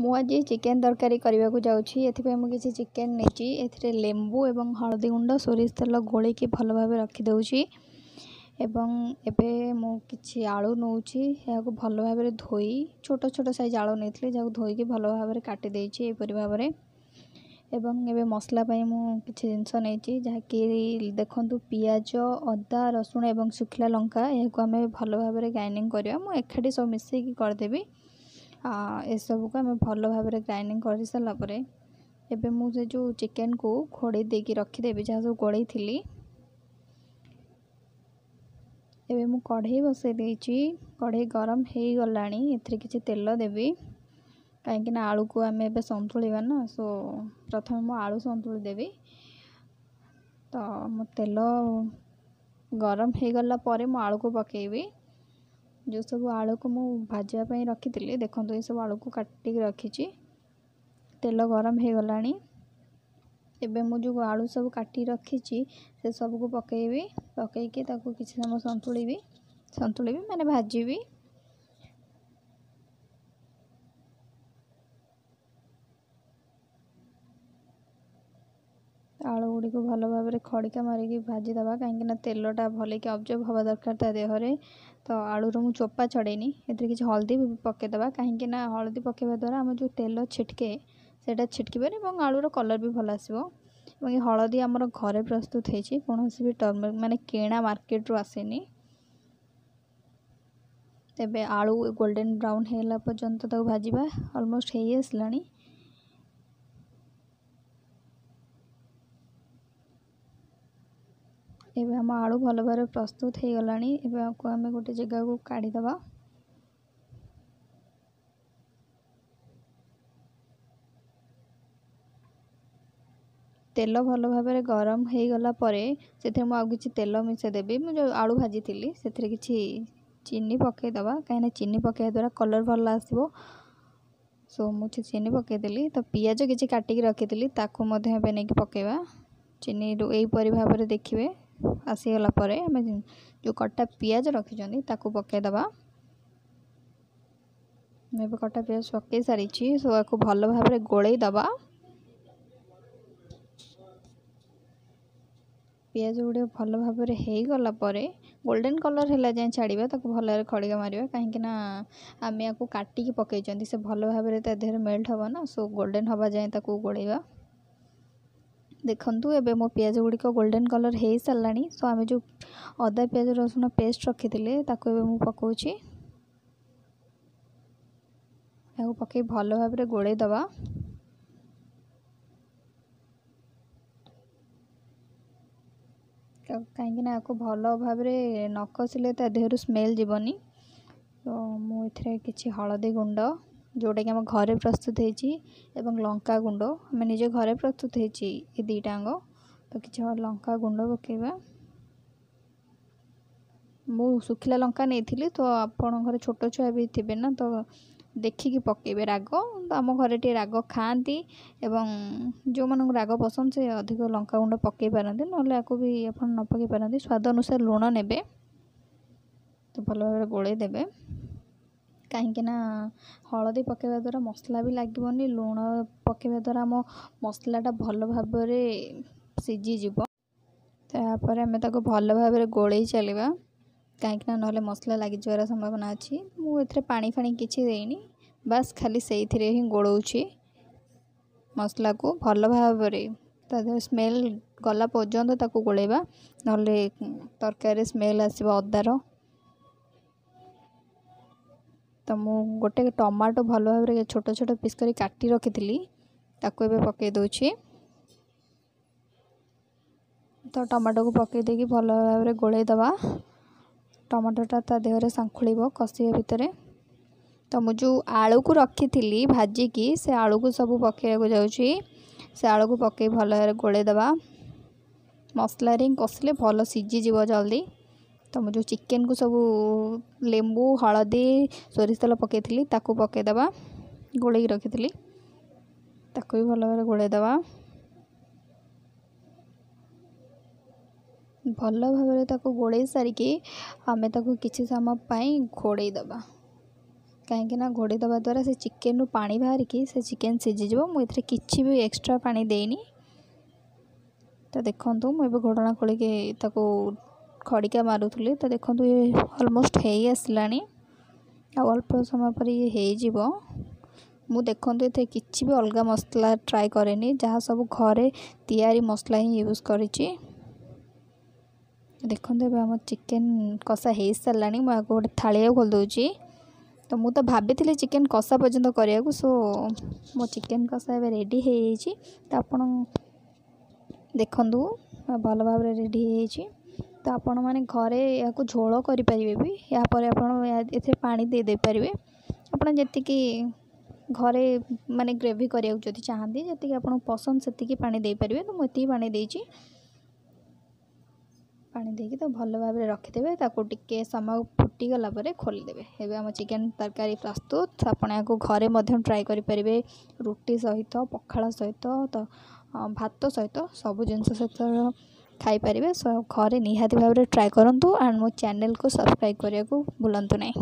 ମୁଁ ଆଜି ଚିକେନ୍ ତରକାରୀ କରିବାକୁ ଯାଉଛି। ଏଥିପାଇଁ ମୁଁ କିଛି ଚିକେନ୍ ନେଇଛି। ଏଥିରେ ଲେମ୍ବୁ ଏବଂ ହଳଦୀ ଗୁଣ୍ଡ ସୋରିଷ ତେଲ ଗୋଳେଇକି ଭଲ ଭାବେ ରଖିଦେଉଛି। ଏବଂ ଏବେ ମୁଁ କିଛି ଆଳୁ ନେଉଛି, ଏହାକୁ ଭଲ ଭାବରେ ଧୋଇ ଛୋଟ ଛୋଟ ସାଇଜ୍ ଆଳୁ ନେଇଥିଲି, ଯାହାକୁ ଧୋଇକି ଭଲ ଭାବରେ କାଟି ଦେଇଛି ଏହିପରି ଭାବରେ। ଏବଂ ଏବେ ମସଲା ପାଇଁ ମୁଁ କିଛି ଜିନିଷ ନେଇଛି, ଯାହାକି ଦେଖନ୍ତୁ ପିଆଜ, ଅଦା, ରସୁଣ ଏବଂ ଶୁଖିଲା ଲଙ୍କା, ଏହାକୁ ଆମେ ଭଲ ଭାବରେ ଗ୍ରାଇଣ୍ଡିଙ୍ଗ କରିବା। ମୁଁ ଏକାଠି ସବୁ ମିଶାଇକି କରିଦେବି। ଏସବୁକୁ ଆମେ ଭଲ ଭାବରେ ଗ୍ରାଇଣ୍ଡିଙ୍ଗ କରିସାରିଲା ପରେ ଏବେ ମୁଁ ସେ ଯେଉଁ ଚିକେନ୍କୁ ଘୋଡ଼େଇ ଦେଇକି ରଖିଦେବି, ଯାହା ସବୁ ଗୋଳେଇଥିଲି। ଏବେ ମୁଁ କଢ଼େଇ ବସାଇ ଦେଇଛି। କଢ଼େଇ ଗରମ ହେଇଗଲାଣି। ଏଥିରେ କିଛି ତେଲ ଦେବି, କାହିଁକିନା ଆଳୁକୁ ଆମେ ଏବେ ସନ୍ତୁଳିବା ନା। ପ୍ରଥମେ ମୁଁ ଆଳୁ ସନ୍ତୁଳି ଦେବି। ତ ମୋ ତେଲ ଗରମ ହେଇଗଲା ପରେ ମୁଁ ଆଳୁକୁ ପକାଇବି। ଯେଉଁ ସବୁ ଆଳୁକୁ ମୁଁ ଭାଜିବା ପାଇଁ ରଖିଥିଲି, ଦେଖନ୍ତୁ ଏସବୁ ଆଳୁକୁ କାଟିକି ରଖିଛି। ତେଲ ଗରମ ହେଇଗଲାଣି। ଏବେ ମୁଁ ଯେଉଁ ଆଳୁ ସବୁ କାଟି ରଖିଛି ସେ ସବୁକୁ ପକାଇବି। ପକାଇକି ତାକୁ କିଛି ସମୟ ସନ୍ତୁଳିବି ମାନେ ଭାଜିବି। ଆଳୁ ଗୁଡ଼ିକୁ ଭଲ ଭାବରେ ଖଡ଼ିକା ମାରିକି ଭାଜିଦେବା, କାହିଁକିନା ତେଲଟା ଭଲକି ଅବଜର୍ଭ ହେବା ଦରକାର ତା ଦେହରେ। ତ ଆଳୁର ମୁଁ ଚୋପା ଛଡ଼େଇନି। ଏଥିରେ କିଛି ହଳଦୀ ପକାଇଦେବା, କାହିଁକିନା ହଳଦୀ ପକାଇବା ଦ୍ୱାରା ଆମର ଯେଉଁ ତେଲ ଛିଟକେ ସେଇଟା ଛିଟକିବନି ଏବଂ ଆଳୁର କଲର୍ ବି ଭଲ ଆସିବ। ଏବଂ ଏ ହଳଦୀ ଆମର ଘରେ ପ୍ରସ୍ତୁତ ହେଇଛି, କୌଣସି ବି ଟର୍ମେରିକ୍ ମାନେ କିଣା ମାର୍କେଟରୁ ଆସିନି। ତେବେ ଆଳୁ ଗୋଲ୍ଡେନ୍ ବ୍ରାଉନ୍ ହେଲା ପର୍ଯ୍ୟନ୍ତ ତାକୁ ଭାଜିବା। ଅଲମୋଷ୍ଟ ହେଇ ଆସିଲାଣି। ଏବେ ଆମ ଆଳୁ ଭଲ ଭାବରେ ପ୍ରସ୍ତୁତ ହେଇଗଲାଣି। ଏବେ ଆକୁ ଆମେ ଗୋଟେ ଜାଗାକୁ କାଢ଼ିଦେବା। ତେଲ ଭଲ ଭାବରେ ଗରମ ହେଇଗଲା ପରେ ସେଥିରେ ମୁଁ ଆଉ କିଛି ତେଲ ମିଶାଇ ଦେବି। ମୁଁ ଯେଉଁ ଆଳୁ ଭାଜିଥିଲି ସେଥିରେ କିଛି ଚିନି ପକାଇଦେବା, କାହିଁକିନା ଚିନି ପକାଇବା ଦ୍ୱାରା କଲର୍ ଭଲ ଆସିବ। ମୁଁ ଚିନି ପକାଇଦେଲି। ତ ପିଆଜ କିଛି କାଟିକି ରଖିଥିଲି, ତାକୁ ମଧ୍ୟ ଏବେ ନେଇକି ପକାଇବା। ଚିନିରୁ ଏହିପରି ଭାବରେ ଦେଖିବେ ଆସିଗଲା ପରେ ଆମେ ଯେଉଁ କଟା ପିଆଜ ରଖିଛନ୍ତି ତାକୁ ପକାଇଦେବା। ମୁଁ ଏବେ କଟା ପିଆଜ ପକାଇ ସାରିଛି। ଆକୁ ଭଲ ଭାବରେ ଗୋଳେଇ ଦେବା। ପିଆଜ ଗୁଡ଼ିକ ଭଲ ଭାବରେ ହେଇଗଲା ପରେ ଗୋଲ୍ଡେନ୍ କଲର୍ ହେଲା ଯାଏଁ ଛାଡ଼ିବା, ତାକୁ ଭଲ ଭାବରେ ଖଡ଼ିକା ମାରିବା, କାହିଁକିନା ଆମେ ୟାକୁ କାଟିକି ପକାଇଛନ୍ତି। ସେ ଭଲ ଭାବରେ ତା ଦେହରେ ମେଲ୍ଟ ହେବ ନା। ଗୋଲ୍ଡେନ୍ ହେବା ଯାଏଁ ତାକୁ ଗୋଳେଇବା। ଦେଖନ୍ତୁ ଏବେ ମୋ ପିଆଜ ଗୁଡ଼ିକ ଗୋଲ୍ଡେନ୍ କଲର୍ ହେଇସାରିଲାଣି। ଆମେ ଯେଉଁ ଅଦା ପିଆଜ ରସୁଣ ପେଷ୍ଟ ରଖିଥିଲେ ତାକୁ ଏବେ ମୁଁ ପକାଉଛି। ଏହାକୁ ପକାଇ ଭଲ ଭାବରେ ଗୋଳେଇ ଦେବା। କାହିଁକିନା ୟାକୁ ଭଲ ଭାବରେ ନ କଷିଲେ ତା ଦେହରୁ ସ୍ମେଲ୍ ଯିବନି। ମୁଁ ଏଥିରେ କିଛି ହଳଦୀ ଗୁଣ୍ଡ, ଯେଉଁଟାକି ଆମ ଘରେ ପ୍ରସ୍ତୁତ ହେଇଛି, ଏବଂ ଲଙ୍କା ଗୁଣ୍ଡ, ଆମେ ନିଜେ ଘରେ ପ୍ରସ୍ତୁତ ହେଇଛି ଏ ଦୁଇଟାଙ୍କ। ତ କିଛି ଲଙ୍କା ଗୁଣ୍ଡ ପକାଇବା। ମୁଁ ଶୁଖିଲା ଲଙ୍କା ନେଇଥିଲି, ତ ଆପଣଙ୍କ ଘରେ ଛୋଟ ଛୁଆ ବି ଥିବେ ନା, ତ ଦେଖିକି ପକାଇବେ ରାଗ। ତ ଆମ ଘରେ ଟିକେ ରାଗ ଖାଆନ୍ତି ଏବଂ ଯେଉଁମାନଙ୍କୁ ରାଗ ପସନ୍ଦ ସେ ଅଧିକ ଲଙ୍କାଗୁଣ୍ଡ ପକାଇ ପାରନ୍ତି, ନହେଲେ ୟାକୁ ବି ଆପଣ ନ ପକାଇ ପାରନ୍ତି। ସ୍ୱାଦ ଅନୁସାରେ ଲୁଣ ନେବେ। ତ ଭଲ ଭାବରେ ଗୋଳେଇ ଦେବେ, କାହିଁକିନା ହଳଦୀ ପକାଇବା ଦ୍ୱାରା ମସଲା ବି ଲାଗିବନି। ଲୁଣ ପକାଇବା ଦ୍ୱାରା ଆମ ମସଲାଟା ଭଲ ଭାବରେ ସିଝିଯିବ। ତାପରେ ଆମେ ତାକୁ ଭଲ ଭାବରେ ଗୋଳେଇ ଚାଲିବା, କାହିଁକିନା ନହେଲେ ମସଲା ଲାଗିଯିବାର ସମ୍ଭାବନା ଅଛି। ମୁଁ ଏଥିରେ ପାଣି କିଛି ଦେଇନି, ବାସ୍ ଖାଲି ସେଇଥିରେ ହିଁ ଗୋଳଉଛି ମସଲାକୁ ଭଲ ଭାବରେ। ତା ଦେହରେ ସ୍ମେଲ୍ ଗଲା ପର୍ଯ୍ୟନ୍ତ ତାକୁ ଗୋଳେଇବା, ନହେଲେ ତରକାରୀରେ ସ୍ମେଲ୍ ଆସିବ ଅଦାର। ତ ମୁଁ ଗୋଟେ ଟମାଟୋ ଭଲ ଭାବରେ ଛୋଟ ଛୋଟ ପିସ୍ କରି କାଟି ରଖିଥିଲି, ତାକୁ ଏବେ ପକାଇ ଦେଉଛି। ତ ଟମାଟୋକୁ ପକାଇ ଦେଇକି ଭଲ ଭାବରେ ଗୋଳେଇ ଦେବା। ଟମାଟୋଟା ତା ଦେହରେ ସାଙ୍ଖୁଳିବ କଷିବା ଭିତରେ। ତ ମୁଁ ଯେଉଁ ଆଳୁକୁ ରଖିଥିଲି ଭାଜିକି, ସେ ଆଳୁକୁ ସବୁ ପକାଇବାକୁ ଯାଉଛି। ସେ ଆଳୁକୁ ପକାଇ ଭଲ ଭାବରେ ଗୋଳେଇ ଦେବା। ମସଲାରେ ହିଁ କଷିଲେ ଭଲ ସିଝିଯିବ ଜଲ୍ଦି। ତ ମୁଁ ଯେଉଁ ଚିକେନ୍କୁ ସବୁ ଲେମ୍ବୁ, ହଳଦୀ, ସୋରିଷ ତେଲ ପକାଇଥିଲି ତାକୁ ପକାଇଦେବା, ଗୋଳେଇକି ରଖିଥିଲି। ତାକୁ ବି ଭଲ ଭାବରେ ଗୋଳେଇ ଦେବା। ଭଲ ଭାବରେ ତାକୁ ଗୋଳେଇ ସାରିକି ଆମେ ତାକୁ କିଛି ସମୟ ପାଇଁ ଘୋଡ଼େଇ ଦେବା, कहीं घोड़ी दबा द्वारा से चिकेन पानी बाहर की से चिकेन सीझीज मुझे किसी भी एक्स्ट्रा पानी देनी। तो देखो मुझे घोड़ना खोल खड़िका मारुली तो देखो ये ऑलमोस्ट हो आसला अल्प समय पर ये मु देखो ये किसी भी अलग मसला ट्राए करेनी जहाँ सब घरे तैयारी मसला ही यूज कर देखो आम चिकेन कषा हो सारा मुझे गोटे थाली खोल दूची। तो मु तो भाभी चिकेन कषा पर्यंत करने सो मो चिकेन कषा ए रेडी हो तो आपण देखु भल भाव रेडी हो तो आपण मैंने घरे या झोल करें भी यापर आप पानी दे पारे आप जी घरे माने ग्रेवी करिया जदि चाहती जी आप पसंद से पानी दे पारे। तो मुझे पानी देची पानी देकी तो भल भाव रखिदे टिके समय फुटीगला खोलीदे। एवं आम चिकेन तरकारी प्रस्तुत आपको घरे ट्राए करें रुटी सहित पखाल सहित तो भात सहित सबू जिनस सहित खाईपर घरे निहाती भाव ट्राए करूँ एंड मो चैनल को सब्सक्राइब करने को भूलु नहीं।